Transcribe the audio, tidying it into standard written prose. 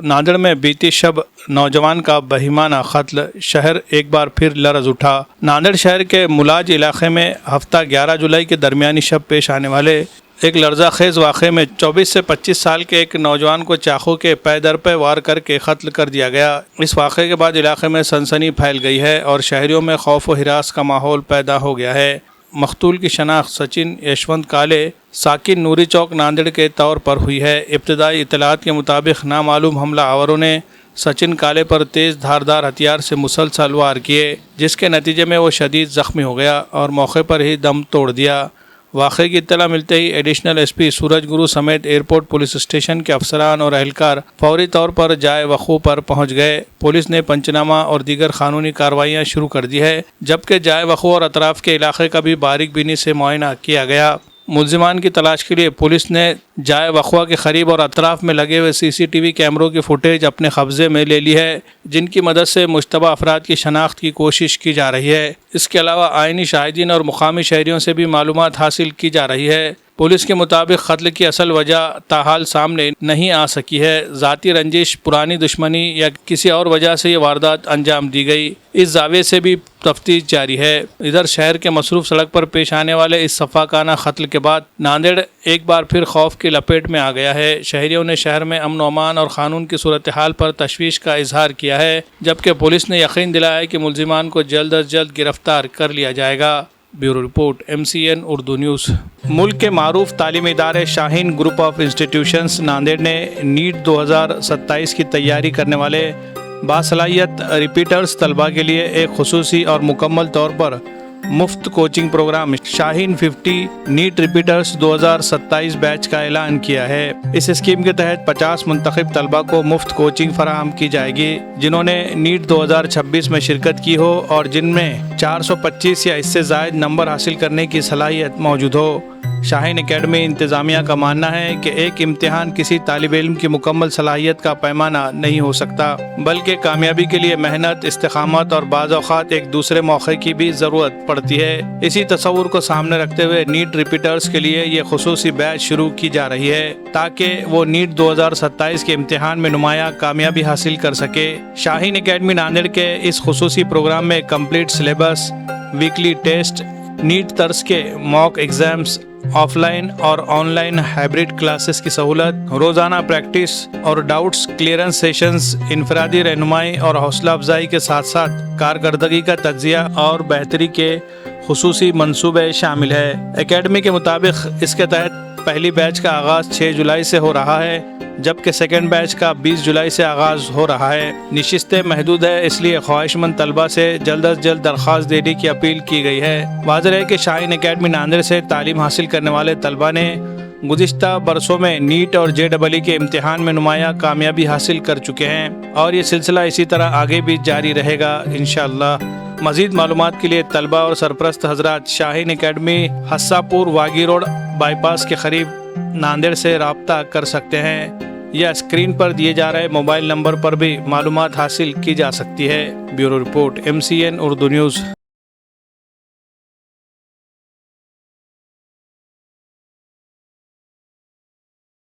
नांदेड़ में बीती शब नौजवान का बहिमाना कत्ल, शहर एक बार फिर लरज़ उठा। नांदेड़ शहर के मुलाज इलाके में हफ्ता 11 जुलाई के दरमियानी शब पेश आने वाले एक लर्जा खेज़ वाक़े में 24 से 25 साल के एक नौजवान को चाकू के पै दर पे वार करके कत्ल कर दिया गया। इस वाक़े के बाद इलाके में सनसनी फैल गई है और शहरियों में खौफ व हिरास का माहौल पैदा हो गया है। मकतूल की शनाख्त सचिन यशवंत काले साकिन नूरी चौक नांदेड़ के तौर पर हुई है। इब्तदाई इत्तलात के मुताबिक नामालूम हमला आवरों ने सचिन काले पर तेज़ धारदार हथियार से मुसलसल वार किए, जिसके नतीजे में वो शदीद ज़ख्मी हो गया और मौके पर ही दम तोड़ दिया। वाक़े की इत्तला मिलते ही एडिशनल एसपी सूरज गुरु समेत एयरपोर्ट पुलिस स्टेशन के अफसरान और एहलकार फौरी तौर पर जाए वक़ू पर पहुंच गए। पुलिस ने पंचनामा और दीगर कानूनी कार्रवाइयाँ शुरू कर दी है, जबकि जाए वक़ू और अतराफ़ के इलाके का भी बारीक बीनी से मुआयना किया गया। मुलजिमान की तलाश के लिए पुलिस ने जाए वक़वा के करीब और अतराफ़ में लगे हुए CCTV कैमरों की फुटेज अपने कब्ज़े में ले ली है, जिनकी मदद से मुश्तबा अफराद की शनाख्त की कोशिश की जा रही है। इसके अलावा आइनी शाहिदीन और मुकामी शहरियों से भी मालूमात हासिल की जा रही है। पुलिस के मुताबिक कत्ल की असल वजह ताहाल सामने नहीं आ सकी है। ज़ाती रंजिश, पुरानी दुश्मनी या किसी और वजह से ये वारदात अंजाम दी गई, इस दावे से भी तफ्तीश जारी है। इधर शहर के मसरूफ़ सड़क पर पेश आने वाले इस सफ़ाकाना कत्ल के बाद नांदेड़ एक बार फिर खौफ की लपेट में आ गया है। शहरियों ने शहर में अमन व अमान और क़ानून की सूरत हाल पर तशवीश का इजहार किया है, जबकि पुलिस ने यकीन दिलाया है कि मुलजिमान को जल्द अज जल्द गिरफ्तार कर लिया जाएगा। Bureau report MCN Urdu news. मुल्क के मारूफ तालीमी इदारे Shaheen group of institutions Nanded ने नीट 2027 की तैयारी करने वाले बासलाहियत रिपीटर्स तलबा के लिए एक खुसूसी और मुकम्मल तौर पर मुफ्त coaching program Shaheen 50 NEET repeaters 2027 batch का ऐलान किया है। इस स्कीम के तहत 50 मुंतखब तलबा को मुफ्त कोचिंग फराहम की जाएगी, जिन्होंने नीट 2026 में शिरकत की हो और जिनमें 425 या इससे ज़ायद नंबर हासिल करने की सलाहियत मौजूद हो। शाहीन एकेडमी इंतज़ामिया का मानना है कि एक इम्तिहान किसी तालिब इल्म की मुकम्मल सलाहियत का पैमाना नहीं हो सकता, बल्कि कामयाबी के लिए मेहनत, इस्तिक़ामत और बाज़ औक़ात एक दूसरे मौके की भी ज़रूरत पड़ती है। इसी तस्वुर को सामने रखते हुए नीट रिपीटर्स के लिए ये खुसूसी बैच शुरू की जा रही है, ताकि वो नीट 2027 के इम्तिहान में नुमाया कामयाबी हासिल कर सके। शाहीन एकेडमी नांदेड़ के इस खुसूसी प्रोग्राम में complete syllabus, weekly test, NEET तर्ज के मॉक एग्ज़ाम्स, ऑफलाइन और ऑनलाइन हाइब्रिड क्लासेस की सहूलत, रोज़ाना प्रैक्टिस और डाउट्स क्लियरेंस सेशंस, इनफरादी रहनुमाई और हौसला अफजाई के साथ साथ कारकर्दगी का तज्जिया और बेहतरी के खुसूसी मंसूबे शामिल है। एकेडमी के मुताबिक इसके तहत पहली बैच का आगाज़ 6 जुलाई से हो रहा है, जबकि सेकेंड बैच का 20 जुलाई से आगाज़ हो रहा है। निशिस्तें महदूद है, इसलिए ख्वाहिशमंद तलबा से जल्द अज जल्द दरख्वास्त देने की अपील की गई है। वाज़ेह है कि शाहीन एकेडमी नांदेड़ से तालीम हासिल करने वाले तलबा ने गुज़िश्ता बरसों में नीट और JEE के इम्तिहान में नुमाया कामयाबी हासिल कर चुके हैं और ये सिलसिला इसी तरह आगे भी जारी रहेगा इंशाअल्लाह। मज़ीद मालूमात के लिए तलबा और सरपरस्त हजरात शाहीन एकेडमी हस्सापुर वागी रोड बाईपास के करीब नांदेड़ से रब्ता कर सकते हैं, या स्क्रीन पर दिए जा रहे मोबाइल नंबर पर भी मालूमात हासिल की जा सकती है। Bureau report MCN Urdu news.